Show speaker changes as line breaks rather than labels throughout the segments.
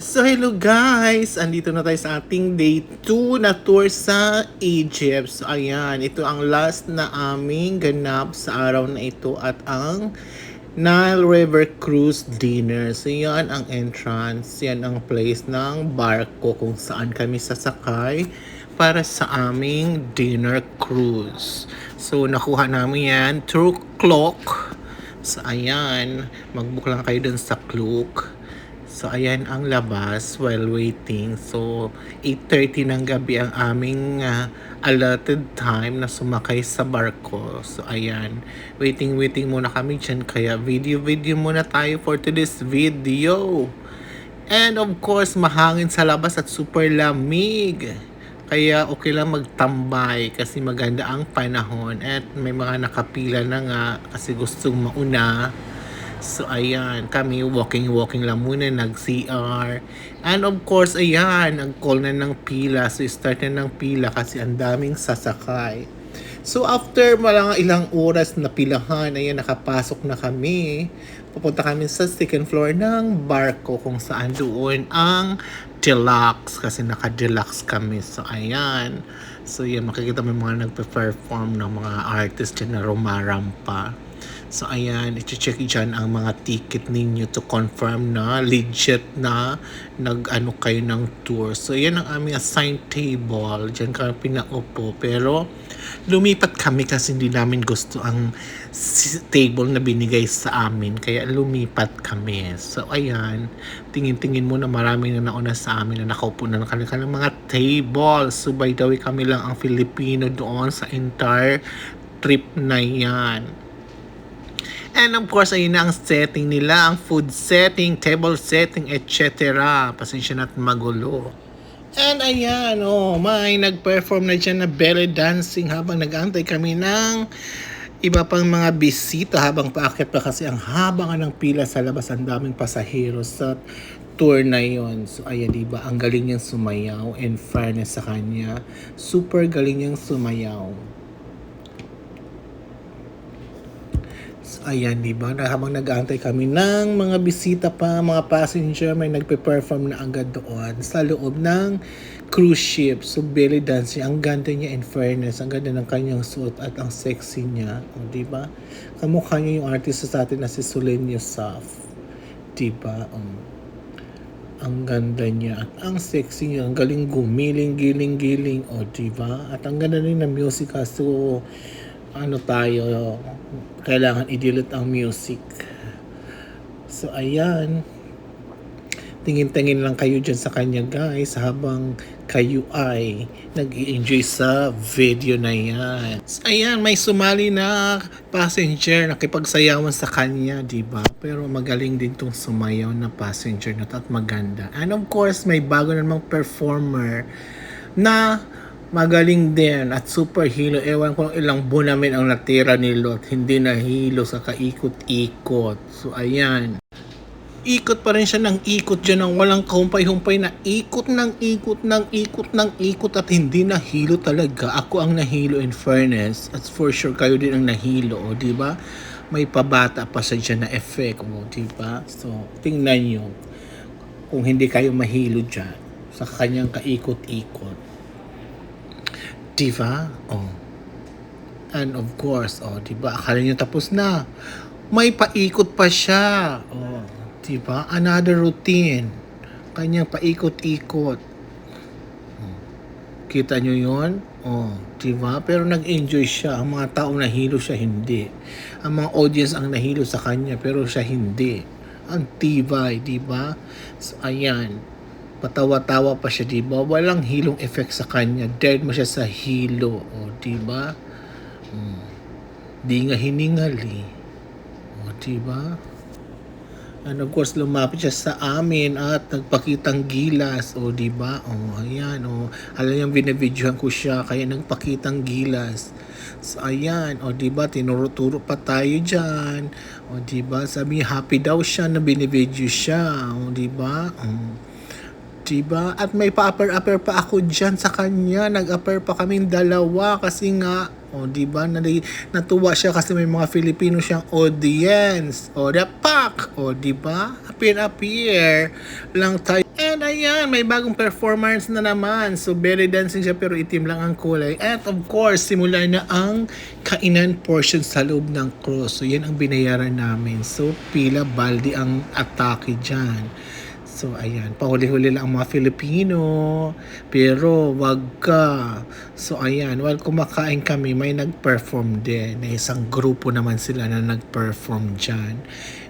So hello guys! Andito na tayo sa ating day 2 na tour sa Egypt. So ayan, ito ang last na aming ganap sa araw na ito at ang Nile River Cruise Dinner. So yan ang entrance, yan ang place ng barko kung saan kami sasakay para sa aming dinner cruise. So nakuha namin yan, 2 o'clock. So ayan, mag-book lang kayo dun sa Klook. So, ayan ang labas while waiting. So, 8:30 ng gabi ang aming allotted time na sumakay sa barko. So, ayan. Waiting muna kami dyan. Kaya, video muna tayo for today's video. And of course, mahangin sa labas at super lamig. Kaya okay lang magtambay kasi maganda ang panahon. At may mga nakapila na nga kasi gustong mauna. So, ayan, kami walking lang muna, nag-CR. And of course, ayan, nag-call na ng pila. So, start na ng pila kasi ang daming sasakay. So, after mga ilang oras na pilahan, ayan, nakapasok na kami. Pupunta kami sa second floor ng barko kung saan doon ang deluxe kasi naka-deluxe kami. So, ayan. So, yan, makikita mo yung mga nagpe-perform ng mga artist dyan na rumarampa. So, ayan, i-check dyan ang mga ticket ninyo to confirm na legit na nag-ano kayo ng tour. So, yan ang aming assigned table. Dyan kami pinaupo. Pero, lumipat kami kasi hindi namin gusto ang table na binigay sa amin. Kaya, lumipat kami. So, ayan, tingin-tingin mo na marami na nauna sa amin na nakaupo na kanilang mga table. So, by the way, kami lang ang Filipino doon sa entire trip na yan. And of course, ayun na ang setting nila, ang food setting, table setting, etc. Pasensya na't magulo. And ayan, may nag-perform na dyan na belly dancing habang nag-aantay kami ng iba pang mga bisita habang paakyat pa kasi ang haba nga ng pila sa labas, ang daming pasahero sa tour na yon. So ayan, diba, ang galing niyang sumayaw, in fairness sa kanya, super galing niyang sumayaw. Ayan, diba? Habang nag-aantay kami ng mga bisita pa, mga passenger, may nagpe-perform na agad doon sa loob ng cruise ship. So, belly dancing. Ang ganda niya, in fairness. Ang ganda ng kanyang suot at ang sexy niya. O, diba? Kamukha niya yung artist sa atin na si Solen Yusuf. Diba? Ang ganda niya at ang sexy niya. Ang galing gumiling. O, diba? At ang ganda rin ng music. So, kailangan i-delete ang music. So, ayan. Tingin-tingin lang kayo dyan sa kanya, guys, habang kayo ay nag-i-enjoy sa video na yan. So, ayan, may sumali na passenger nakipagsayawan sa kanya, diba? Pero magaling din tong sumayaw na passenger na at maganda. And of course, may bago namang performer na magaling din at super hilo. Ewan ko ilang buwan namin ang natira ni Lot. Hindi nahilo sa kaikot-ikot. So, ayan. Ikot pa rin siya ng ikot dyan ng walang kahumpay-humpay na ikot at hindi nahilo talaga. Ako ang nahilo, in fairness. At for sure kayo din ang nahilo, o, diba? May pabata pa sa dyan na effect, o, diba? So, tingnan nyo kung hindi kayo mahilo dyan sa kanyang kaikot-ikot. Diba? Oh. And of course, diba? Akala niyo tapos na. May paikot pa siya. Oh, diba? Another routine. Kanyang paikot-ikot. Oh. Kita niyo 'yon? Oh, diba? Pero nag-enjoy siya. Ang mga tao nahilo siya, hindi. Ang mga audience ang nahilo sa kanya, pero siya hindi. Ang tibay, diba? So, ayan. Patawa-tawa pa siya, diba? Walang hilong effect sa kanya. Dead mo siya sa hilo, o, diba? Di nga hiningali. O, diba? And of course, lumapit siya sa amin at nagpakitang gilas, o, diba? O, ayan, o. Alam niyang binibidyohan ko siya, kaya nagpakitang gilas. So, ayan, o, diba? Tinuro-turo pa tayo dyan. O, diba? Sabi niya, happy daw siya na binibidyo siya. O, diba? Diba? At may pa-upper pa ako dyan sa kanya. Nag-upper pa kaming dalawa kasi nga, diba? Natuwa siya kasi may mga Filipino siyang audience. The pack! Diba? Appear lang tayo. And ayan, may bagong performance na naman. So, belly dancing siya pero itim lang ang kulay. At of course, simula na ang kainan portion sa loob ng cruise. So, yan ang binayaran namin. So, pila baldi ang atake dyan. So, ayan. Pahuli-huli lang ang mga Filipino. Pero, wag ka. So, ayan. While kumakain kami, may nag-perform din. Na isang grupo naman sila na nag-perform dyan.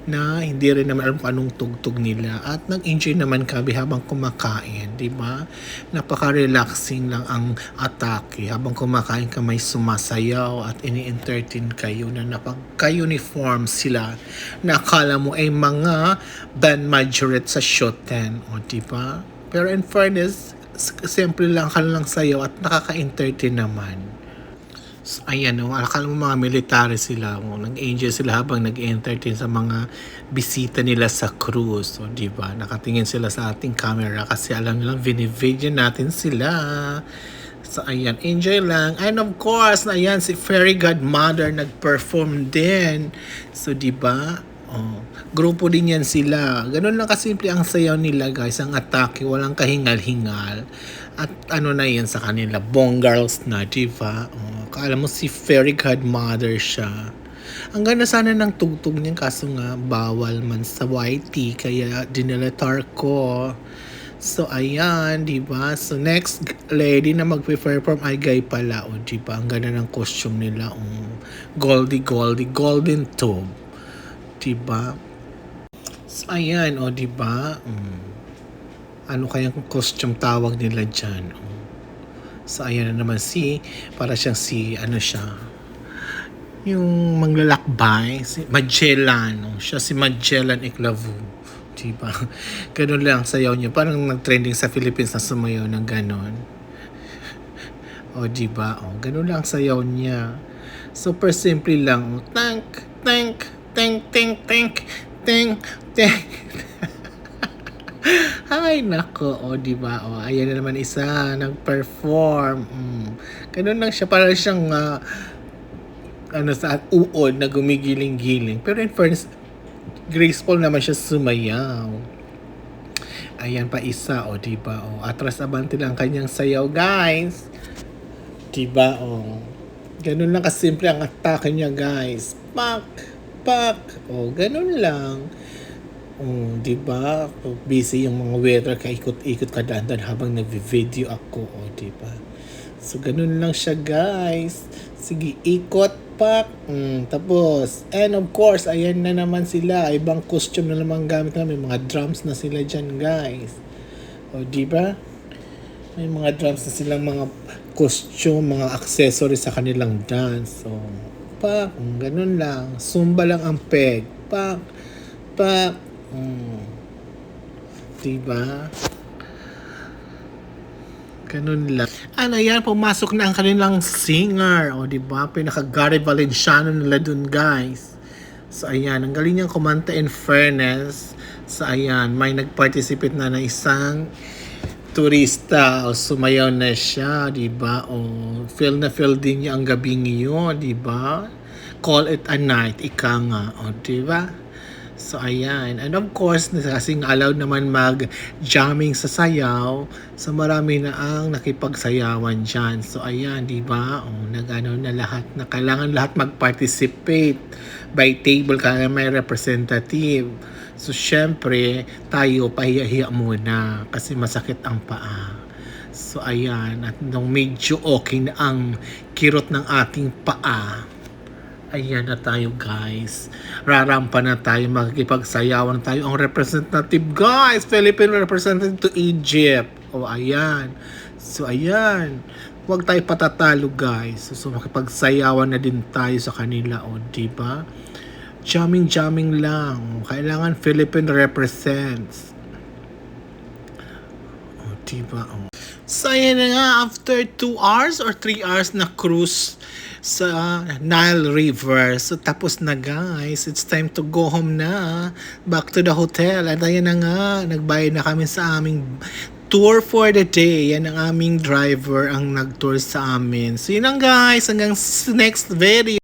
Na hindi rin naman alam kung anong tugtog nila. At nag-enjoy naman kami habang kumakain. Diba? Napaka-relaxing lang ang atake. Habang kumakain ka, may sumasayaw at ini-entertain kayo na napagka-uniform sila. Na akala mo ay mga band majorette sa Shoten. O, diba? Pero in fairness, simple lang ka lang sayaw at nakaka-entertain naman. So, ayan o, akala mo mga military sila. Nag-enjoy sila habang nag-entertain sa mga bisita nila sa cruise. So, diba? Nakatingin sila sa ating camera kasi alam nilang video natin sila. So, ayan, enjoy lang. And of course, ayan, si Fairy Godmother nag-perform din. So, diba? Oh, grupo din yan sila. Ganun lang kasimple ang sayaw nila, guys. Ang atake, walang kahingal-hingal. At ano na yan sa kanila, bong girls na, diba? Oh, kala mo si Fairy Godmother siya. Ang ganda sana ng tugtog niya, kaso nga bawal man sa YT, kaya dineletar ko. So, ayan, diba? So, next lady na mag-perform ay gay pala, o diba? Ang ganda ng costume nila, golden tube. Diba? So, ayan, o, diba? Ano kayang costume tawag nila dyan? So, ayan na naman para siyang ano siya, yung manglalakbay, si Magellan, siya si Magellan Eclavu. Diba? Ganun lang sayaw niya. Parang nag-trending sa Philippines na sumayaw ng ganon. O, diba? O, ganun lang sayaw niya. Super simple lang. Tank. Ay, nako. O, diba? O, ayan na naman isa. Nag-perform. Ganun lang siya. Parang siyang sa uod na gumigiling-giling. Pero in fairness, graceful naman siya sumayaw. Ayan pa isa. O, diba? O, atras abante lang kanyang sayaw, guys. Diba? O, ganun lang kasimple ang atake niya, guys. Pak. O, ganun lang. O, diba? O, busy yung mga waiter, ikot-ikot ka dandan habang nag-video ako. O, diba? So, ganun lang siya, guys. Sige, ikot, pak. Tapos, and of course, ayan na naman sila. Ibang costume na naman gamit namin. Mga drums na sila dyan, guys. O, diba? May mga drums na silang mga costume, mga accessories sa kanilang dance. So, pak. Ganun lang. Zumba lang ang peg. Pak. Diba? Ganun lang. Ano yan, pumasok na ang kanilang singer. O, diba? Pinaka-Gary Valenciano nila dun, guys. So, ayan. Ang galing niyang kumanta in fairness. So, ayan. May nag-participate na isang turista. O, sumayaw na siya, diba? O, feel na feel din niya ang gabing yun, diba? Call it a night. Ika nga. O, diba? So, ayan. And of course, kasi allowed naman mag-jamming sa sayaw. So, marami na ang nakipagsayawan dyan. So, ayan, diba? O, nag-ano na lahat. Na kailangan lahat mag-participate. By table, kaya may representative. So, syempre, tayo pahiya-hiya muna. Kasi masakit ang paa. So, ayan. At nung medyo okay na ang kirot ng ating paa, ayan na tayo, guys. Rarampa na tayo, makikipagsayawan tayo. Ang representative, guys, Philippine representative to Egypt. O, ayan. So, ayan. Huwag tayo patatalo, guys. So, makipagsayawan na din tayo sa kanila. O, diba? Jamming lang. Kailangan Philippine represents. O, diba? O. So, ayan na nga. After 2 hours or 3 hours na cruise sa Nile River. So, tapos na, guys. It's time to go home na. Back to the hotel. At ayan na nga. Nagbayad na kami sa aming tour for the day. Yan ang aming driver ang nag-tour sa amin. So, yun lang, guys. Hanggang next video.